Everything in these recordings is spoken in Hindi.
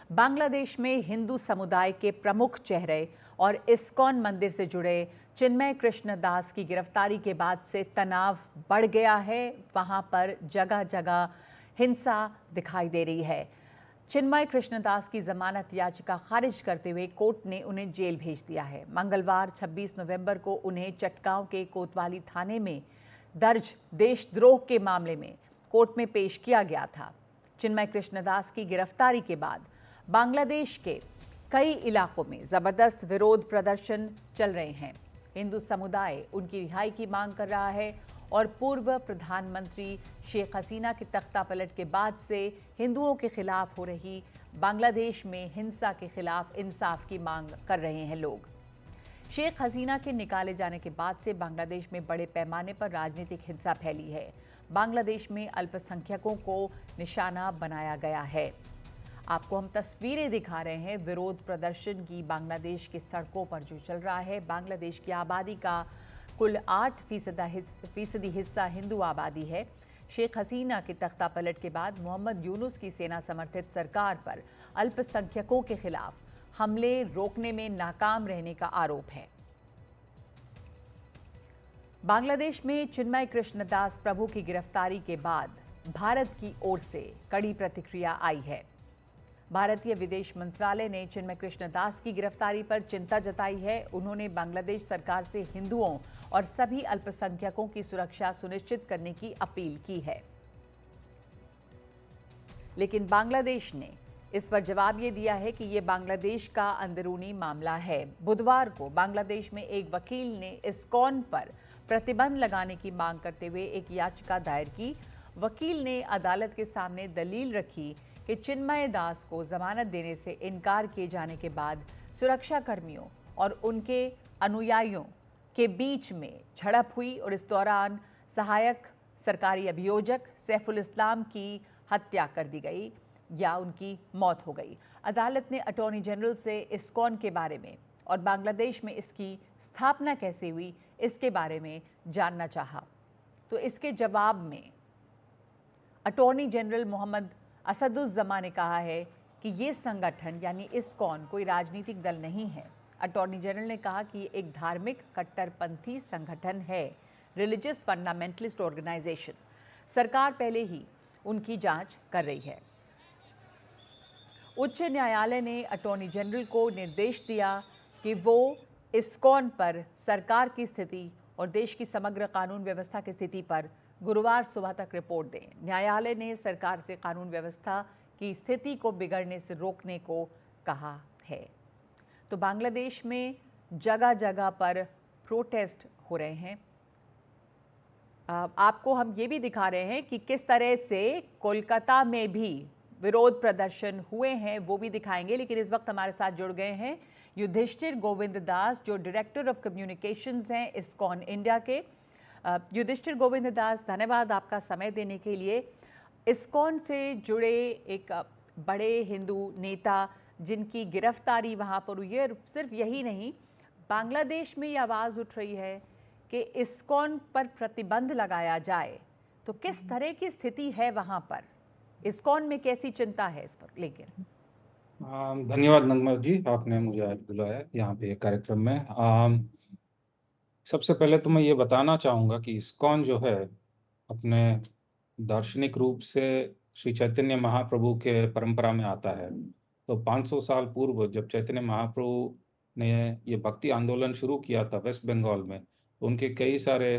बांग्लादेश में हिंदू समुदाय के प्रमुख चेहरे और इस्कॉन मंदिर से जुड़े चिन्मय कृष्ण दास की गिरफ्तारी के बाद से तनाव बढ़ गया है। वहां पर जगह जगह हिंसा दिखाई दे रही है। चिन्मय कृष्णदास की जमानत याचिका खारिज करते हुए कोर्ट ने उन्हें जेल भेज दिया है। मंगलवार 26 नवंबर को उन्हें चटगांव के कोतवाली थाने में दर्ज देशद्रोह के मामले में कोर्ट में पेश किया गया था। चिन्मय कृष्णदास की गिरफ्तारी के बाद बांग्लादेश के कई इलाकों में जबरदस्त विरोध प्रदर्शन चल रहे हैं। हिंदू समुदाय उनकी रिहाई की मांग कर रहा है और पूर्व प्रधानमंत्री शेख हसीना के तख्ता पलट के बाद से हिंदुओं के खिलाफ हो रही बांग्लादेश में हिंसा के खिलाफ इंसाफ की मांग कर रहे हैं लोग। शेख हसीना के निकाले जाने के बाद से बांग्लादेश में बड़े पैमाने पर राजनीतिक हिंसा फैली है। बांग्लादेश में अल्पसंख्यकों को निशाना बनाया गया है। आपको हम तस्वीरें दिखा रहे हैं विरोध प्रदर्शन की। बांग्लादेश की सड़कों पर जो चल रहा है, बांग्लादेश की आबादी का कुल 8% हिस्सा हिंदू आबादी है। शेख हसीना के तख्ता पलट के बाद मोहम्मद यूनुस की सेना समर्थित सरकार पर अल्पसंख्यकों के खिलाफ हमले रोकने में नाकाम रहने का आरोप है। बांग्लादेश में चिन्मय कृष्णदास प्रभु की गिरफ्तारी के बाद भारत की ओर से कड़ी प्रतिक्रिया आई है। भारतीय विदेश मंत्रालय ने चिन्मय कृष्णदास की गिरफ्तारी पर चिंता जताई है। उन्होंने बांग्लादेश सरकार से हिंदुओं और सभी अल्पसंख्यकों की सुरक्षा सुनिश्चित करने की अपील की है। लेकिन बांग्लादेश ने इस पर जवाब ये दिया है कि ये बांग्लादेश का अंदरूनी मामला है। बुधवार को बांग्लादेश में एक वकील ने इस्कॉन पर प्रतिबंध लगाने की मांग करते हुए एक याचिका दायर की। वकील ने अदालत के सामने दलील रखी कि चिन्मय दास को जमानत देने से इनकार किए जाने के बाद सुरक्षा कर्मियों और उनके अनुयायियों के बीच में झड़प हुई और इस दौरान सहायक सरकारी अभियोजक सैफुल इस्लाम की हत्या कर दी गई या उनकी मौत हो गई। अदालत ने अटॉर्नी जनरल से इस्कॉन के बारे में और बांग्लादेश में इसकी स्थापना कैसे हुई इसके बारे में जानना चाहा। तो इसके जवाब में अटॉर्नी जनरल मोहम्मद असदुज़्ज़मा ने कहा है कि ये संगठन यानी इस्कॉन कोई राजनीतिक दल नहीं है। अटॉर्नी जनरल ने कहा कि ये एक धार्मिक कट्टरपंथी संगठन है, रिलीजियस फंडामेंटलिस्ट ऑर्गेनाइजेशन। सरकार पहले ही उनकी जांच कर रही है। उच्च न्यायालय ने अटॉर्नी जनरल को निर्देश दिया कि वो इस्कॉन पर सरकार की स्थिति और देश की समग्र कानून व्यवस्था की स्थिति पर गुरुवार सुबह तक रिपोर्ट दें। न्यायालय ने सरकार से कानून व्यवस्था की स्थिति को बिगड़ने से रोकने को कहा है। तो बांग्लादेश में जगह जगह पर प्रोटेस्ट हो रहे हैं। आपको हम ये भी दिखा रहे हैं कि किस तरह से कोलकाता में भी विरोध प्रदर्शन हुए हैं, वो भी दिखाएंगे। लेकिन इस वक्त हमारे साथ जुड़ गए हैं युधिष्ठिर गोविंद दास, जो डायरेक्टर ऑफ कम्युनिकेशंस हैं इस्कॉन इंडिया के। युधिष्ठिर गोविंद दास, धन्यवाद आपका समय देने के लिए। इस्कॉन से जुड़े एक बड़े हिंदू नेता जिनकी गिरफ्तारी वहाँ पर हुई है, सिर्फ यही नहीं, बांग्लादेश में ये आवाज़ उठ रही है कि इस्कॉन पर प्रतिबंध लगाया जाए। तो किस तरह की स्थिति है वहाँ पर? इस्कॉन में कैसी चिंता है इस पर लेकर? धन्यवाद नगमा जी, आपने मुझे आज बुलाया यहाँ पे कार्यक्रम में। सबसे पहले तो मैं ये बताना चाहूँगा कि इस्कॉन जो है अपने दार्शनिक रूप से श्री चैतन्य महाप्रभु के परंपरा में आता है। तो 500 साल पूर्व जब चैतन्य महाप्रभु ने ये भक्ति आंदोलन शुरू किया था वेस्ट बंगाल में, तो उनके कई सारे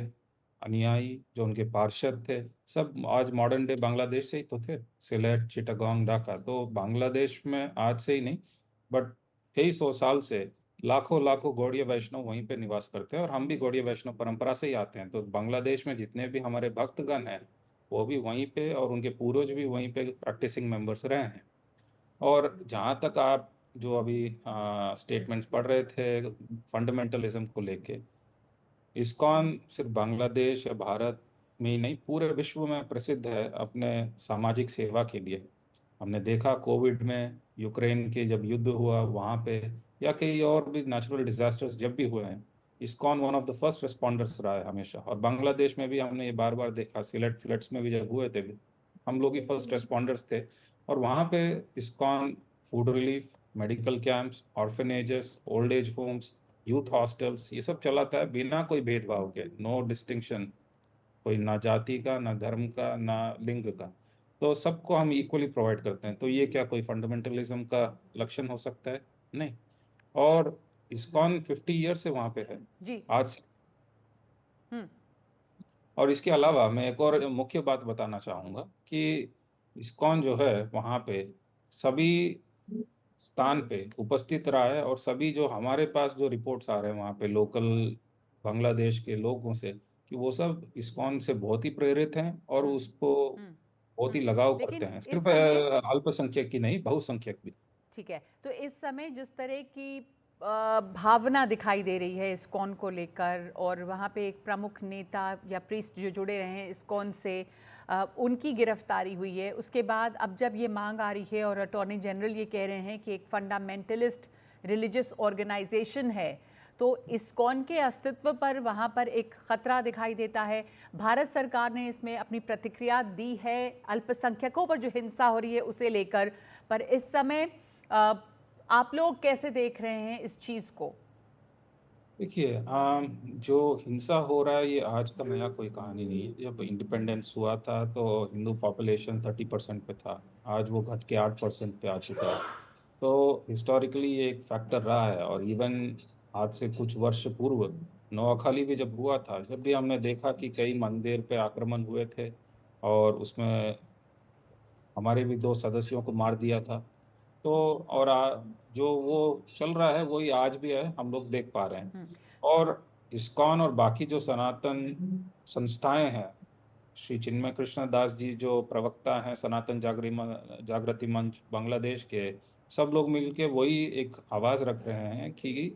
अनुयायी जो उनके पार्षद थे सब आज मॉडर्न डे बांग्लादेश से ही तो थे, सिलेट, चिटागोंग, ढाका। तो बांग्लादेश में आज से ही नहीं बट कई सौ साल से लाखों लाखों गौड़ीय वैष्णव वहीं पे निवास करते हैं और हम भी गौड़ीय वैष्णव परंपरा से ही आते हैं। तो बांग्लादेश में जितने भी हमारे भक्तगण हैं वो भी वहीं पे और उनके पूर्वज भी वहीं पे प्रैक्टिसिंग मेंबर्स रहे हैं। और जहाँ तक आप जो अभी स्टेटमेंट्स पढ़ रहे थे फंडामेंटलिज्म को लेके, इस्कॉन सिर्फ बांग्लादेश या भारत में ही नहीं पूरे विश्व में प्रसिद्ध है अपने सामाजिक सेवा के लिए। हमने देखा कोविड में यूक्रेन के जब युद्ध हुआ वहाँ पे या कई और भी नेचुरल डिजास्टर्स जब भी हुए हैं, ISKCON one of the first responders रहा है हमेशा। और बांग्लादेश में भी हमने ये बार बार देखा, सिलेट फ्लड्स में भी जब हुए थे हम लोग ही फर्स्ट रिस्पॉन्डर्स थे और वहाँ पे ISKCON food relief, medical camps, orphanages, old age homes, youth hostels, ये सब चलाता है बिना कोई भेदभाव के, नो डिस्टिंक्शन, कोई ना जाति का, ना धर्म का, ना लिंग का। तो सबको हम इक्वली प्रोवाइड करते हैं। तो ये क्या कोई फंडामेंटलिज्म का लक्षण हो सकता है? नहीं। और इस्कॉन 50 ईयर से वहाँ पे है जी। आज से। हम्म। और इसके अलावा मैं एक और मुख्य बात बताना चाहूँगा कि इस्कॉन जो है वहाँ पे सभी स्थान पे उपस्थित रहा है, और सभी जो हमारे पास जो रिपोर्ट्स आ रहे हैं वहाँ पे लोकल बांग्लादेश के लोगों से, कि वो सब इस्कॉन से बहुत ही प्रेरित हैं और हम्म। उसको हम्म। बहुत ही लगाव करते लेकिन हैं, इस सिर्फ समय, अल्पसंख्यक की नहीं, बहुसंख्यक भी। ठीक है, तो इस समय जिस तरह की भावना दिखाई दे रही है इस्कॉन को लेकर, और वहाँ पे एक प्रमुख नेता या प्रीस्ट जो जुड़े रहे हैं इस्कॉन से, उनकी गिरफ्तारी हुई है, उसके बाद अब जब ये मांग आ रही है और अटॉर्नी जनरल ये कह रहे हैं कि एक फंडामेंटलिस्ट रिलीजियस ऑर्गेनाइजेशन है, तो इस्कॉन के अस्तित्व पर वहाँ पर एक खतरा दिखाई देता है। भारत सरकार ने इसमें अपनी प्रतिक्रिया दी है अल्पसंख्यकों पर जो हिंसा हो रही है उसे लेकर, पर इस समय आप लोग कैसे देख रहे हैं इस चीज को? देखिए, जो हिंसा हो रहा है ये आज का नया कोई कहानी नहीं है। जब इंडिपेंडेंस हुआ था तो हिंदू पॉपुलेशन 30% पे था, आज वो घट के 8% पे आ चुका है। तो हिस्टोरिकली ये एक फैक्टर रहा है। और इवन आज से कुछ वर्ष पूर्व नोआखाली भी जब हुआ था, जब भी हमने देखा कि कई मंदिर पे आक्रमण हुए थे और उसमें हमारे भी 2 सदस्यों को मार दिया था। तो और जो वो चल रहा है वही आज भी है, हम लोग देख पा रहे हैं। और इस्कॉन और बाकी जो सनातन संस्थाएं हैं, श्री चिन्मय कृष्ण दास जी जो प्रवक्ता हैं सनातन जागृति मंच बांग्लादेश के, सब लोग मिलके वही एक आवाज रख रहे हैं कि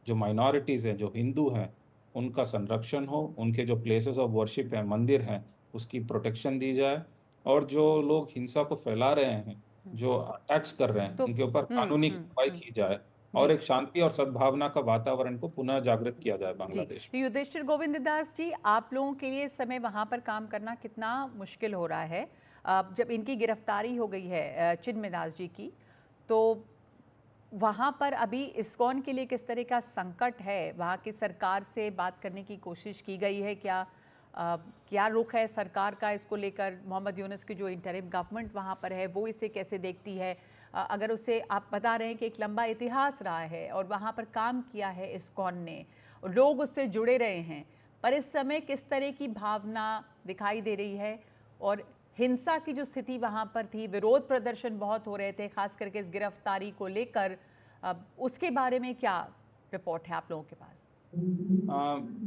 जो माइनॉरिटीज हैं, जो हिंदू हैं, उनका संरक्षण हो, उनके जो प्लेसेस ऑफ वर्शिप हैं, मंदिर हैं, उसकी प्रोटेक्शन दी जाए। और जो लोग हिंसा को फैला रहे हैं, जो अटैक्स कर रहे हैं, तो उनके ऊपर कानूनी कार्रवाई की जाए और जी एक शांति और सद्भावना का वातावरण को पुनः जागृत किया जाए जी। बांग्लादेश तो युधिष्ठिर गोविंद दास जी, आप लोगों के लिए इस समय वहाँ पर काम करना कितना मुश्किल हो रहा है? जब इनकी गिरफ्तारी हो गई है चिन्मय दास जी की, तो वहाँ पर अभी इस्कॉन के लिए किस तरह का संकट है? वहाँ की सरकार से बात करने की कोशिश की गई है क्या? क्या रुख है सरकार का इसको लेकर? मोहम्मद यूनुस की जो इंटरिम गवर्नमेंट वहाँ पर है वो इसे कैसे देखती है? अगर उसे, आप बता रहे हैं कि एक लंबा इतिहास रहा है और वहाँ पर काम किया है इस्कॉन ने, लोग उससे जुड़े रहे हैं, पर इस समय किस तरह की भावना दिखाई दे रही है? और हिंसा की जो स्थिति वहाँ पर थी, विरोध प्रदर्शन बहुत हो रहे थे खास करके इस गिरफ्तारी को लेकर, उसके बारे में क्या रिपोर्ट है आप लोगों के पास?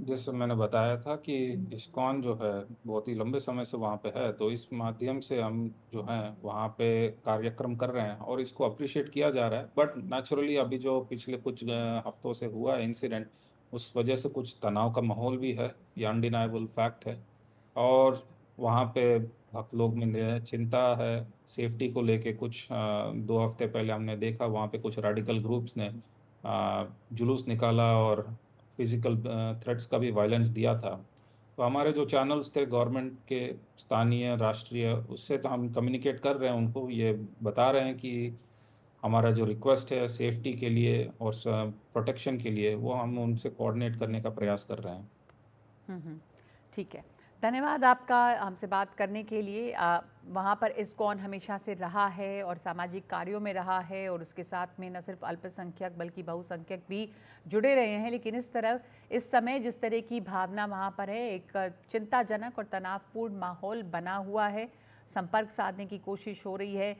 जैसे मैंने बताया था कि इस्कॉन जो है बहुत ही लंबे समय से वहाँ पे है, तो इस माध्यम से हम जो हैं वहाँ पे कार्यक्रम कर रहे हैं और इसको अप्रिशिएट किया जा रहा है। बट नेचुरली अभी जो पिछले कुछ हफ्तों से हुआ है इंसिडेंट, उस वजह से कुछ तनाव का माहौल भी है, ये अनडिनाइबल फैक्ट है। और वहाँ पे भक्त लोग में चिंता है सेफ्टी को लेके। कुछ 2 हफ्ते पहले हमने देखा वहाँ पे कुछ रेडिकल ग्रुप्स ने जुलूस निकाला और फिजिकल थ्रेट्स का भी वायलेंस दिया था। तो हमारे जो चैनल्स थे गवर्नमेंट के, स्थानीय राष्ट्रीय, उससे तो हम कम्युनिकेट कर रहे हैं, उनको ये बता रहे हैं कि हमारा जो रिक्वेस्ट है सेफ्टी के लिए और प्रोटेक्शन के लिए, वो हम उनसे कोऑर्डिनेट करने का प्रयास कर रहे हैं। ठीक है, धन्यवाद आपका हमसे बात करने के लिए। वहाँ पर इस्कॉन हमेशा से रहा है और सामाजिक कार्यों में रहा है, और उसके साथ में न सिर्फ अल्पसंख्यक बल्कि बहुसंख्यक भी जुड़े रहे हैं। लेकिन इस समय जिस तरह की भावना वहाँ पर है, एक चिंताजनक और तनावपूर्ण माहौल बना हुआ है। संपर्क साधने की कोशिश हो रही है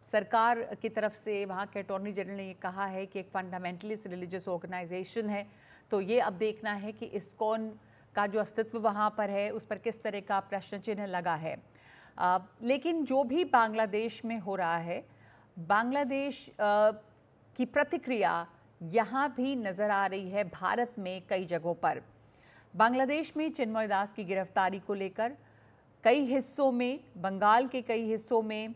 सरकार की तरफ से। वहाँ के अटॉर्नी जनरल ने ये कहा है कि एक फंडामेंटलिस्ट रिलीजियस ऑर्गेनाइजेशन है, तो ये अब देखना है कि इस्कॉन का जो अस्तित्व वहाँ पर है उस पर किस तरह का प्रश्न चिन्ह लगा है। लेकिन जो भी बांग्लादेश में हो रहा है, बांग्लादेश की प्रतिक्रिया यहाँ भी नज़र आ रही है भारत में कई जगहों पर। बांग्लादेश में चिन्मय दास की गिरफ्तारी को लेकर कई हिस्सों में, बंगाल के कई हिस्सों में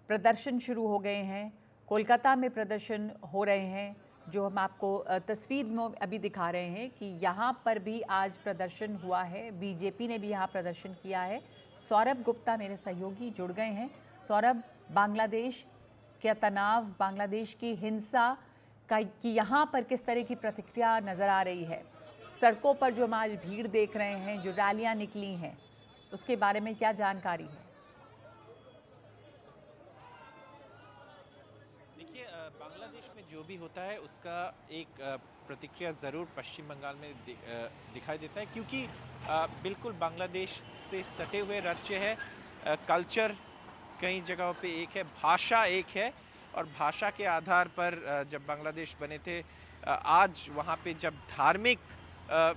प्रदर्शन शुरू हो गए हैं। कोलकाता में प्रदर्शन हो रहे हैं, जो हम आपको तस्वीर में अभी दिखा रहे हैं कि यहाँ पर भी आज प्रदर्शन हुआ है। बीजेपी ने भी यहाँ प्रदर्शन किया है। सौरभ गुप्ता मेरे सहयोगी जुड़ गए हैं। सौरभ, बांग्लादेश क्या तनाव, बांग्लादेश की हिंसा कि यहाँ पर किस तरह की प्रतिक्रिया नज़र आ रही है? सड़कों पर जो हम आज भीड़ देख रहे हैं, जो रैलियाँ निकली हैं, उसके बारे में क्या जानकारी है? देखिए, बांग्लादेश में जो भी होता है उसका एक प्रतिक्रिया ज़रूर पश्चिम बंगाल में दिखाई देता है, क्योंकि बिल्कुल बांग्लादेश से सटे हुए राज्य है। कल्चर कई जगहों पे एक है, भाषा एक है, और भाषा के आधार पर जब बांग्लादेश बने थे, आज वहाँ पे जब धार्मिक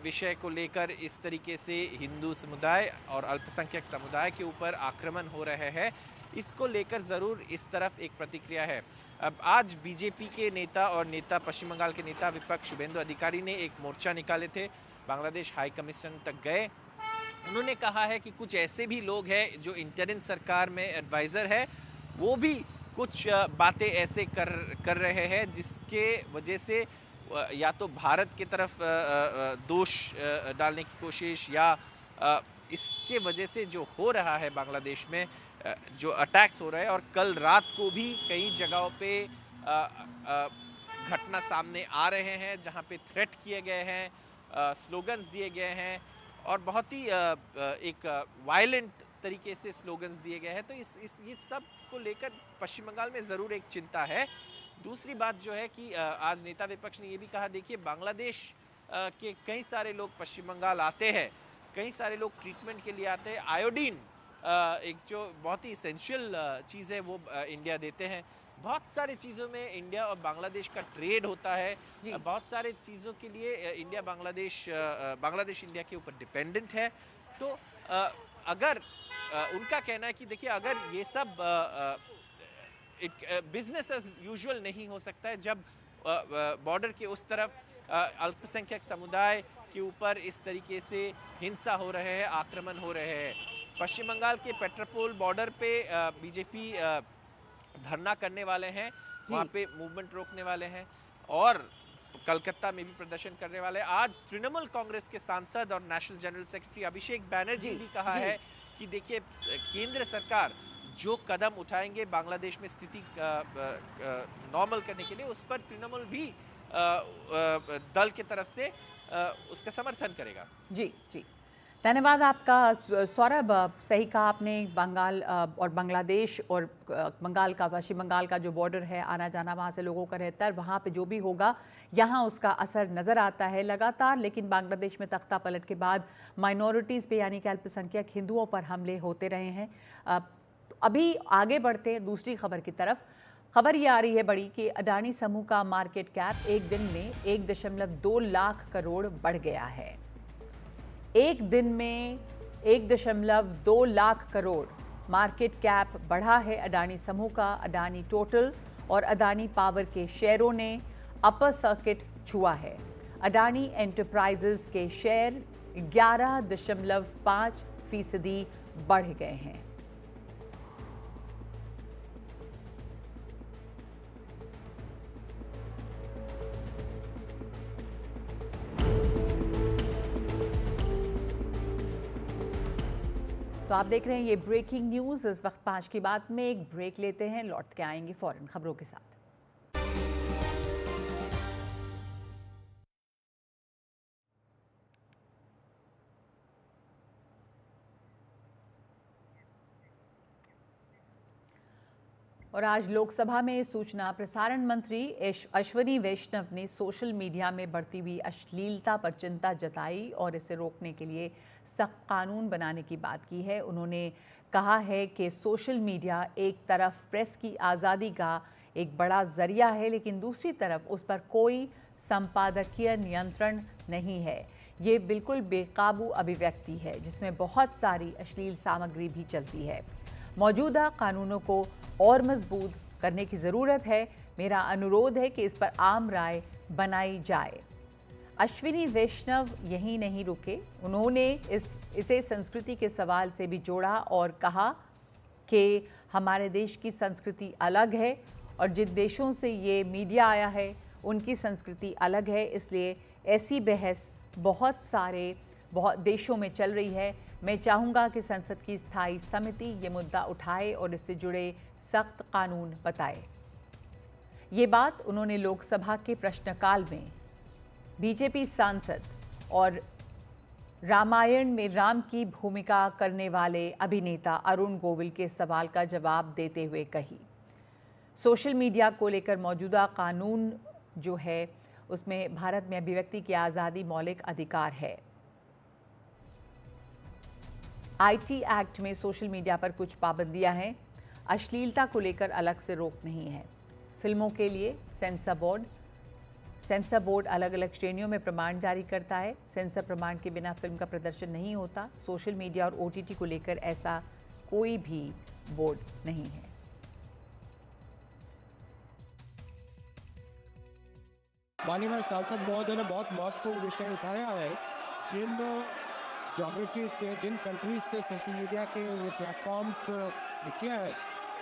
विषय को लेकर इस तरीके से हिंदू समुदाय और अल्पसंख्यक समुदाय के ऊपर आक्रमण हो रहे हैं, इसको लेकर ज़रूर इस तरफ एक प्रतिक्रिया है। अब आज बीजेपी के नेता और पश्चिम बंगाल के नेता विपक्ष शुभेंदु अधिकारी ने एक मोर्चा निकाले थे, बांग्लादेश हाई कमीशन तक गए। उन्होंने कहा है कि कुछ ऐसे भी लोग हैं जो इंटरिम सरकार में एडवाइज़र है, वो भी कुछ बातें ऐसे कर रहे हैं जिसके वजह से या तो भारत की तरफ दोष डालने की कोशिश, या इसके वजह से जो हो रहा है बांग्लादेश में, जो अटैक्स हो रहे हैं, और कल रात को भी कई जगहों पे घटना सामने आ रहे हैं जहां पे थ्रेट किए गए हैं, स्लोगन्स दिए गए हैं, और बहुत ही एक वायलेंट तरीके से स्लोगन्स दिए गए हैं। तो ये सब को लेकर पश्चिम बंगाल में ज़रूर एक चिंता है। दूसरी बात जो है कि आज नेता विपक्ष ने ये भी कहा, देखिए बांग्लादेश के कई सारे लोग पश्चिम बंगाल आते हैं, कई सारे लोग ट्रीटमेंट के लिए आते हैं। आयोडीन एक जो बहुत ही इसेंशियल चीज़ है वो इंडिया देते हैं। बहुत सारी चीज़ों में इंडिया और बांग्लादेश का ट्रेड होता है, बहुत सारे चीज़ों के लिए बांग्लादेश इंडिया के ऊपर डिपेंडेंट है। तो अगर उनका कहना है कि देखिए, अगर ये सब बिजनेस एज यूजुअल नहीं हो सकता है जब बॉर्डर के उस तरफ अल्पसंख्यक समुदाय के ऊपर इस तरीके से हिंसा हो रहे हैं, आक्रमण हो रहे हैं। पश्चिम बंगाल के पेट्रापोल बॉर्डर पे बीजेपी धरना करने वाले हैं, वहाँ पे मूवमेंट रोकने वाले हैं, और कलकत्ता में भी प्रदर्शन करने वाले हैं। आज तृणमूल कांग्रेस के सांसद और नेशनल जनरल सेक्रेटरी अभिषेक बैनर्जी भी कहा है कि देखिए, केंद्र सरकार जो कदम उठाएंगे बांग्लादेश में स्थिति नॉर्मल करने के लिए, उस पर तृणमूल भी दल की तरफ से उसका समर्थन करेगा। जी जी, धन्यवाद आपका सौरभ। सही कहा आपने, बंगाल और बांग्लादेश और पश्चिम बंगाल का जो बॉर्डर है, आना जाना वहाँ से लोगों का रहता है, वहाँ पे जो भी होगा यहाँ उसका असर नज़र आता है लगातार। लेकिन बांग्लादेश में तख्ता पलट के बाद माइनॉरिटीज़ पे यानी कि अल्पसंख्यक हिंदुओं पर हमले होते रहे हैं। अभी आगे बढ़ते हैं दूसरी खबर की तरफ। खबर ये आ रही है बड़ी कि अडानी समूह का मार्केट कैप एक दिन में 1.2 लाख करोड़ बढ़ गया है। एक दिन में 1.2 लाख करोड़ मार्केट कैप बढ़ा है अडानी समूह का। अडानी टोटल और अडानी पावर के शेयरों ने अपर सर्किट छुआ है। अडानी एंटरप्राइजेज के शेयर 11.5% बढ़ गए हैं। तो आप देख रहे हैं ये ब्रेकिंग न्यूज़। इस वक्त 5 की बात में एक ब्रेक लेते हैं, लौट के आएंगे फौरन खबरों के साथ। और आज लोकसभा में सूचना प्रसारण मंत्री अश्विनी वैष्णव ने सोशल मीडिया में बढ़ती हुई अश्लीलता पर चिंता जताई और इसे रोकने के लिए सख्त कानून बनाने की बात की है। उन्होंने कहा है कि सोशल मीडिया एक तरफ प्रेस की आज़ादी का एक बड़ा जरिया है, लेकिन दूसरी तरफ उस पर कोई संपादकीय नियंत्रण नहीं है। ये बिल्कुल बेकाबू अभिव्यक्ति है जिसमें बहुत सारी अश्लील सामग्री भी चलती है। मौजूदा कानूनों को और मजबूत करने की ज़रूरत है। मेरा अनुरोध है कि इस पर आम राय बनाई जाए। अश्विनी वैष्णव यहीं नहीं रुके, उन्होंने इसे संस्कृति के सवाल से भी जोड़ा और कहा कि हमारे देश की संस्कृति अलग है और जिन देशों से ये मीडिया आया है उनकी संस्कृति अलग है, इसलिए ऐसी बहस बहुत देशों में चल रही है। मैं चाहूँगा कि संसद की स्थायी समिति ये मुद्दा उठाए और इससे जुड़े सख्त कानून बताए। ये बात उन्होंने लोकसभा के प्रश्नकाल में बीजेपी सांसद और रामायण में राम की भूमिका करने वाले अभिनेता अरुण गोविल के सवाल का जवाब देते हुए कही। सोशल मीडिया को लेकर मौजूदा कानून जो है उसमें भारत में अभिव्यक्ति की आज़ादी मौलिक अधिकार है। आईटी एक्ट में सोशल मीडिया पर कुछ पाबंदियां हैं। अश्लीलता को लेकर अलग से रोक नहीं है। फिल्मों के लिए सेंसर बोर्ड अलग अलग श्रेणियों में प्रमाण जारी करता है। सेंसर प्रमाण के बिना फिल्म का प्रदर्शन नहीं होता। सोशल मीडिया और ओटीटी को लेकर ऐसा कोई भी बोर्ड नहीं है। माननीय सांसद महोदय ने बहुत महत्वपूर्ण विषय उठाया है। जिन ज्योग्राफी से, जिन कंट्रीज से सोशल मीडिया के प्लेटफॉर्म्स लिखे हैं,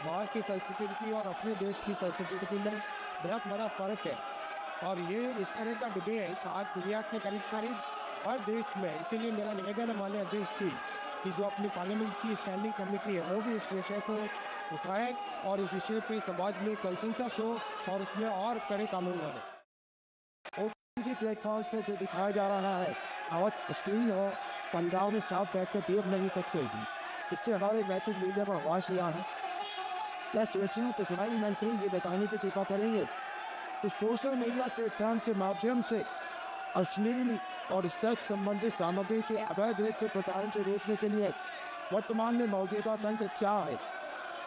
वहाँ की संस्कृति और अपने देश की संस्कृति में बहुत बड़ा फर्क है। और ये इस तरह का डिबेट आज दुनिया के करीब करीब हर देश में, इसीलिए मेरा निवेदन है माननीय अध्यक्ष जी कि जो अपनी पार्लियामेंट की स्टैंडिंग कमेटी है वो भी इस विषय को उठाए और इस विषय पे समाज में कंसेंसस हो और उसमें और कड़े कानून बने। ओटीटी प्लेटफॉर्म पे जो दिखाया जा रहा है और स्क्रीन हो, पंजाब में साफ बैठ कर देख नहीं सकते। इससे हमारे मैथिल मीडिया पर आवाज़ लिया है। क्या सोचें तो सुनाई मन से ये बताने से कृपा करेंगे कि सोशल मीडिया प्लेटफॉर्म के माध्यम से अश्लील और सेक्स संबंधित सामग्री से अवैध रूप से प्रसारण से रोकने के लिए वर्तमान में मौजूदा तंत्र क्या है,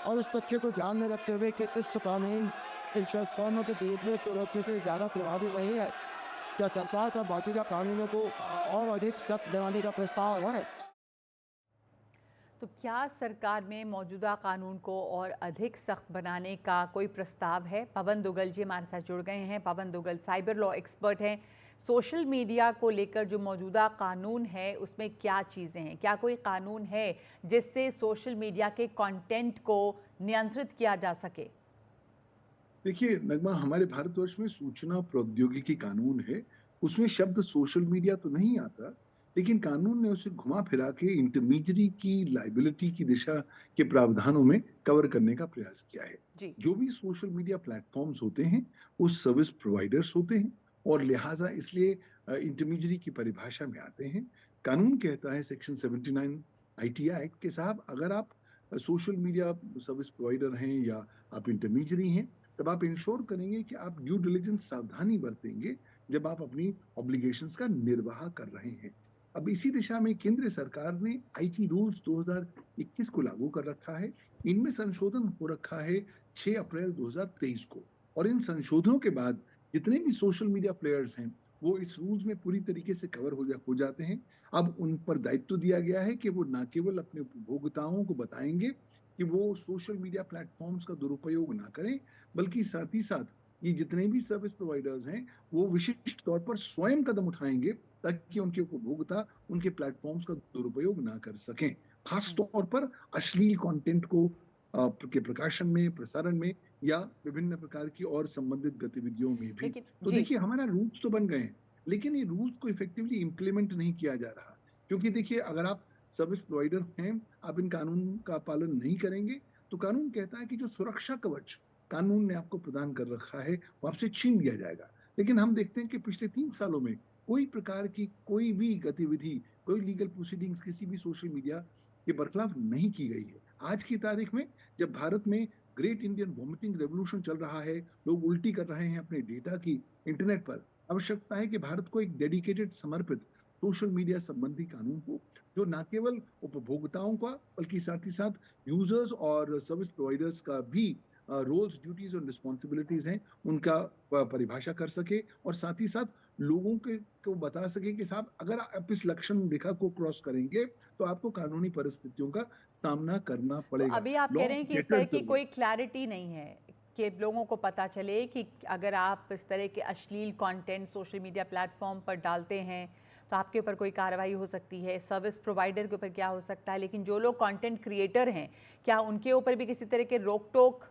और उस तथ्य को ध्यान में रखते हुए कि इस कानून इन प्लेटफॉर्मों के देखने को रोकने से ज़्यादा प्रभावी नहीं है, क्या सरकार का मौजूदा कानूनों को और अधिक सख्त बनाने का प्रस्ताव है? तो क्या सरकार में मौजूदा कानून को और अधिक सख्त बनाने का कोई प्रस्ताव है? पवन दुग्गल जी हमारे साथ जुड़ गए हैं। पवन दुग्गल साइबर लॉ एक्सपर्ट हैं। सोशल मीडिया को लेकर जो मौजूदा कानून है उसमें क्या चीज़ें हैं? क्या कोई कानून है जिससे सोशल मीडिया के कंटेंट को नियंत्रित किया जा सके? देखिए नगमा, हमारे भारतवर्ष में सूचना प्रौद्योगिकी कानून है। उसमें शब्द सोशल मीडिया तो नहीं आता, लेकिन कानून ने उसे घुमा फिरा के इंटरमीडियरी की लाइबिलिटी की दिशा के प्रावधानों में कवर करने का प्रयास किया है। जी। जो भी सोशल मीडिया प्लेटफॉर्म्स होते हैं वो सर्विस प्रोवाइडर्स होते हैं और लिहाजा इसलिए इंटरमीडियरी की परिभाषा में आते हैं। कानून कहता है सेक्शन 79 आईटी एक्ट के साहब, अगर आप सोशल मीडिया सर्विस प्रोवाइडर हैं या आप इंटरमीडियरी हैं, तब आप इंश्योर करेंगे कि आप ड्यू डिलिजेंस सावधानी बरतेंगे जब आप अपनी ऑब्लिगेशंस का निर्वाह कर रहे हैं। अब इसी दिशा में केंद्र सरकार ने आईटी रूल्स 2021 को लागू कर रखा है। इनमें संशोधन हो रखा है 6 अप्रैल 2023 को, और इन संशोधनों के बाद जितने भी सोशल मीडिया प्लेयर्स हैं वो इस रूल्स में पूरी तरीके से कवर हो जाते हैं। अब उन पर दायित्व दिया गया है कि वो न केवल अपने उपभोक्ताओं को बताएंगे कि वो सोशल मीडिया प्लेटफॉर्म्स का दुरुपयोग ना करें, बल्कि साथ ही साथ ये जितने भी सर्विस प्रोवाइडर्स हैं वो विशिष्ट तौर पर स्वयं कदम उठाएंगे ताकि उनके उपभोक्ता उनके प्लेटफॉर्म्स का दुरुपयोग ना कर सकें, खास तौर पर अश्लील कंटेंट को के प्रकाशन में, प्रसारण में या विभिन्न प्रकार की और संबंधित गतिविधियों में भी। तो देखिए हमारा रूल्स तो बन गए हैं, लेकिन ये रूल्स को इफेक्टिवली इम्प्लीमेंट नहीं किया जा रहा, क्योंकि देखिए अगर आप सर्विस प्रोवाइडर हैं, आप इन कानून का पालन नहीं करेंगे तो कानून कहता है कि जो सुरक्षा कवच कानून ने आपको प्रदान कर रखा है वो आपसे छीन लिया जाएगा। लेकिन हम देखते हैं कि पिछले 3 सालों में कोई प्रकार की कोई भी गतिविधि, कोई लीगल प्रोसीडिंग्स किसी भी सोशल मीडिया के बरखिलाफ नहीं की गई है। आज की तारीख में जब भारत में ग्रेट इंडियन वॉमिटिंग रेवोल्यूशन चल रहा है, लोग उल्टी कर रहे हैं अपने डेटा की इंटरनेट पर, आवश्यकता है कि भारत को एक डेडिकेटेड समर्पित सोशल मीडिया संबंधी कानून हो जो न केवल उपभोक्ताओं का बल्कि साथ ही साथ यूजर्स और सर्विस प्रोवाइडर्स का भी रोल्स, ड्यूटीज और रिस्पॉन्सिबिलिटीज हैं उनका परिभाषा कर सके, और साथ ही साथ लोगों के को बता सके कि साहब अगर आप इस लक्षण रेखा को क्रॉस करेंगे तो आपको कानूनी परिस्थितियों का सामना करना पड़ेगा। तो अभी आप कह रहे हैं कि इस तरह की कोई क्लैरिटी नहीं है कि लोगों को पता चले कि अगर आप इस तरह के अश्लील कंटेंट सोशल मीडिया प्लेटफॉर्म पर डालते हैं तो आपके ऊपर कोई कार्रवाई हो सकती है, सर्विस प्रोवाइडर के ऊपर क्या हो सकता है, लेकिन जो लोग कंटेंट क्रिएटर हैं क्या उनके ऊपर भी किसी तरह के रोक टोक,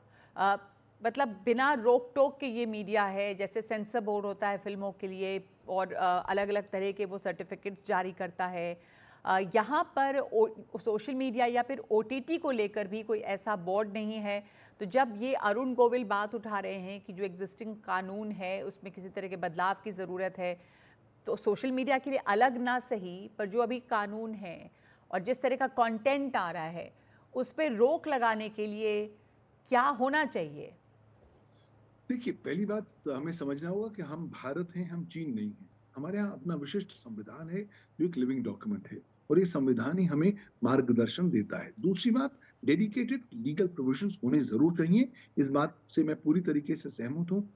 मतलब बिना रोक टोक के ये मीडिया है, जैसे सेंसर बोर्ड होता है फिल्मों के लिए और अलग अलग तरह के वो सर्टिफिकेट्स जारी करता है, यहाँ पर सोशल मीडिया या फिर OTT को लेकर भी कोई ऐसा बोर्ड नहीं है। तो जब ये अरुण गोविल बात उठा रहे हैं कि जो एग्जिस्टिंग कानून है उसमें किसी तरह के बदलाव की ज़रूरत है, तो सोशल मीडिया के लिए अलग ना सही, पर जो अभी कानून है और जिस तरह का कंटेंट आ रहा है उस पर रोक लगाने के लिए क्या होना चाहिए? देखिए, पहली बात तो हमें समझना होगा कि हम भारत हैं, हम चीन नहीं हैं। हमारे यहाँ अपना विशिष्ट संविधान है, जो एक लिविंग डॉक्यूमेंट है और ये संविधान ही हमें मार्गदर्शन देता है। दूसरी बात, डेडिकेटेड लीगल प्रोविजंस होने ज़रूर चाहिए। इस बात से मैं पूरी तरीके से सहमत हूँ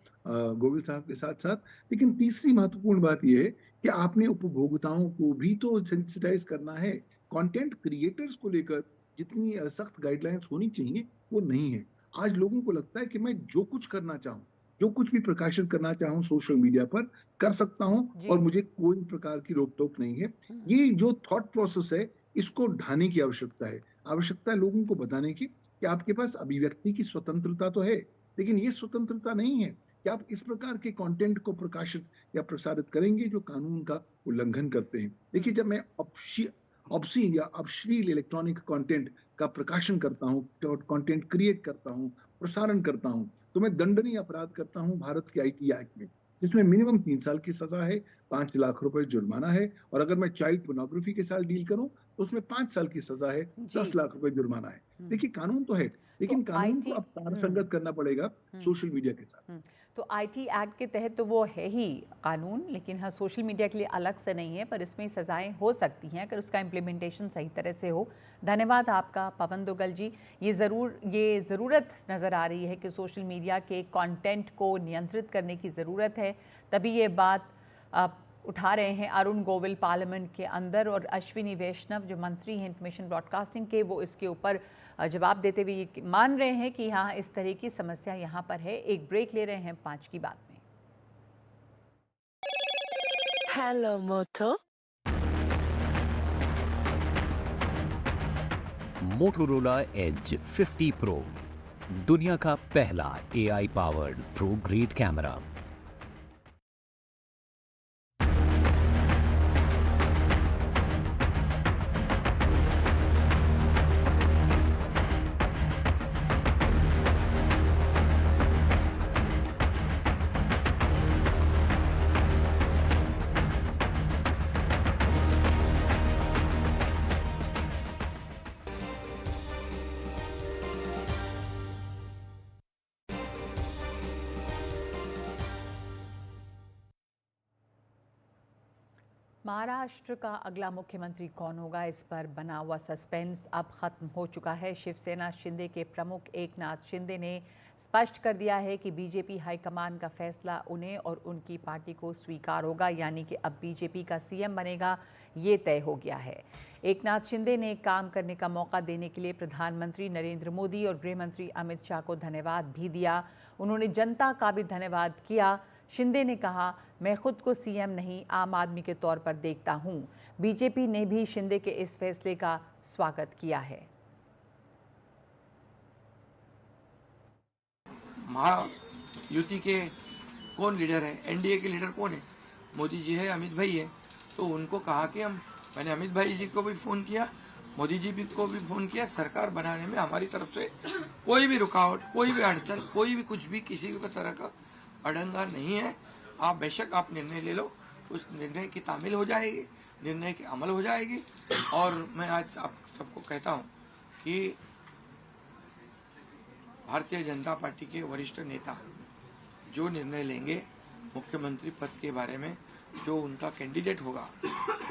गोविल साहब के साथ-साथ। लेकिन तीसरी महत्वपूर्ण बात ये है कि आपने उपभोक्ताओं को भी तो सेंसिटाइज़ करना है। कंटेंट क्रिएटर्स को लेकर जितनी सख्त गाइडलाइंस होनी चाहिए, वो नहीं है। आज लोगों को लगता है कि मैं जो कुछ करना चाहूँ, जो कुछ भी प्रकाशित करना चाहूँ सोशल मीडिया पर कर सकता हूँ जी। और मुझे कोई प्रकार की रोक-टोक नहीं है। ये जो थॉट प्रोसेस है, इसको ढाने की आवश्यकता है। आवश्यकता है लोगों को बताने की कि आपके पास अभिव्यक्ति की स्वतंत्रता तो है, लेकिन ये स्वतंत्रता नहीं है कि आप इस प्रकार के कंटेंट को प्रकाशित या प्रसारित करेंगे जो कानून का उल्लंघन करते हैं। देखिए, जब मैं ऑब्सीन या अश्लील इलेक्ट्रॉनिक कंटेंट का प्रकाशन करता हूँ, कंटेंट क्रिएट करता हूँ, प्रसारण करता हूँ, तो मैं दंडनीय अपराध करता हूँ भारत के आईटी एक्ट में, जिसमें मिनिमम 3 साल की सजा है, 5 लाख रुपए जुर्माना है और अगर मैं चाइल्ड पोर्नोग्राफी के साथ डील करूँ, तो उसमें 5 साल की सजा है, जी। 10 लाख रुपए जुर्माना है। देखिए, कानून तो है, लेकिन तो कानून को IT अब तारसंगत करना पड़ेगा सोशल मीडिया के साथ। तो IT एक्ट के तहत तो वो है ही कानून, लेकिन हाँ, सोशल मीडिया के लिए अलग से नहीं है, पर इसमें सज़ाएं हो सकती हैं अगर उसका इम्प्लीमेंटेशन सही तरह से हो। धन्यवाद आपका पवन दुग्गल जी। ये ज़रूरत नज़र आ रही है कि सोशल मीडिया के कंटेंट को नियंत्रित करने की ज़रूरत है, तभी ये बात उठा रहे हैं अरुण गोविल पार्लियामेंट के अंदर, और अश्विनी वैष्णव जो मंत्री हैं इंफॉर्मेशन ब्रॉडकास्टिंग के, वो इसके ऊपर जवाब देते हुए ये मान रहे हैं कि हाँ, इस तरह की समस्या यहाँ पर है। एक ब्रेक ले रहे हैं 5 की बात में। हेलो मोटो। मोटोरोला एज 50 प्रो, दुनिया का पहला AI powered pro grade camera. Maharashtra का अगला मुख्यमंत्री कौन होगा, इस पर बना हुआ सस्पेंस अब खत्म हो चुका है। शिवसेना शिंदे के प्रमुख एकनाथ शिंदे ने स्पष्ट कर दिया है कि बीजेपी हाईकमान का फैसला उन्हें और उनकी पार्टी को स्वीकार होगा, यानी कि अब बीजेपी का सीएम बनेगा, ये तय हो गया है। एकनाथ शिंदे ने काम करने का मौका देने के लिए प्रधानमंत्री नरेंद्र मोदी और गृह मंत्री अमित शाह को धन्यवाद भी दिया। उन्होंने जनता का भी धन्यवाद किया। शिंदे ने कहा, मैं खुद को सीएम नहीं, आम आदमी के तौर पर देखता हूं। बीजेपी ने भी शिंदे के इस फैसले का स्वागत किया है। महायुति के कौन लीडर है? एनडीए के लीडर कौन है? मोदी जी है, अमित भाई है। तो उनको कहा कि मैंने अमित भाई जी को भी फोन किया, मोदी जी को भी फोन किया। सरकार बनाने में हमारी तरफ से कोई भी रुकावट, कोई भी अड़चन, कोई भी कुछ भी किसी भी तरह का अड़ंगा नहीं है। आप बेशक आप निर्णय ले लो, उस निर्णय की तामील हो जाएगी, निर्णय की अमल हो जाएगी। और मैं आज आप सबको कहता हूं कि भारतीय जनता पार्टी के वरिष्ठ नेता जो निर्णय लेंगे मुख्यमंत्री पद के बारे में, जो उनका कैंडिडेट होगा,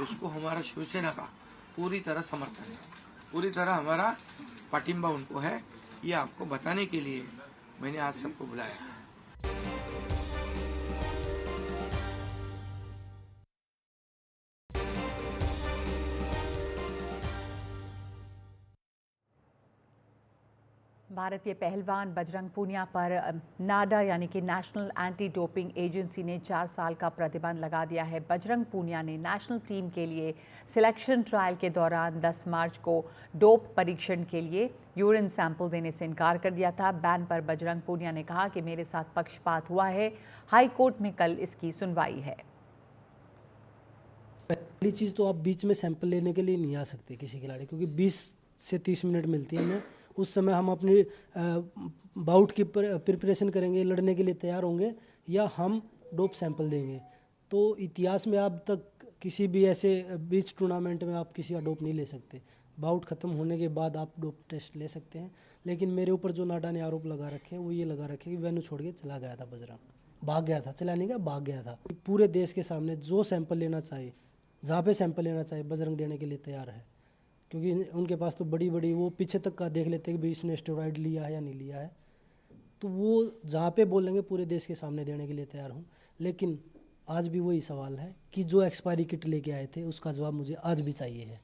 उसको हमारा शिवसेना का पूरी तरह समर्थन है, पूरी तरह हमारा पाटिंबा उनको है। ये आपको बताने के लिए मैंने आज सबको बुलाया है। भारतीय पहलवान बजरंग पूनिया पर नाडा यानी कि नेशनल एंटी डोपिंग एजेंसी ने 4 साल का प्रतिबंध लगा दिया है। बजरंग पूनिया ने नेशनल टीम के लिए सिलेक्शन ट्रायल के दौरान 10 मार्च को डोप परीक्षण के लिए यूरिन सैंपल देने से इनकार कर दिया था। बैन पर बजरंग पूनिया ने कहा कि मेरे साथ पक्षपात हुआ है। हाई कोर्ट में कल इसकी सुनवाई है। पहली चीज़ तो आप बीच में सैंपल लेने के लिए नहीं आ सकते किसी खिलाड़ी, क्योंकि 20 से 30 मिनट मिलती है हमें। उस समय हम अपनी बाउट की प्रिपरेशन करेंगे, लड़ने के लिए तैयार होंगे, या हम डोप सैंपल देंगे। तो इतिहास में अब तक किसी भी ऐसे बीच टूर्नामेंट में आप किसी का डोप नहीं ले सकते। बाउट ख़त्म होने के बाद आप डोप टेस्ट ले सकते हैं। लेकिन मेरे ऊपर जो नाडा ने आरोप लगा रखे हैं वो ये लगा रखे कि वेन्यू छोड़ के चला गया था बजरंग, भाग गया था, चला नहीं गया, भाग गया था। पूरे देश के सामने जो सैंपल लेना चाहे, जहाँ पे सैंपल लेना चाहे, बजरंग देने के लिए तैयार है, क्योंकि उनके पास तो बड़ी बड़ी वो पीछे तक का देख लेते हैं कि भाई इसने स्टेरॉइड लिया है या नहीं लिया है। तो वो जहाँ पे बोलेंगे पूरे देश के सामने देने के लिए तैयार हूँ। लेकिन आज भी वही सवाल है कि जो एक्सपायरी किट लेके आए थे उसका जवाब मुझे आज भी चाहिए है।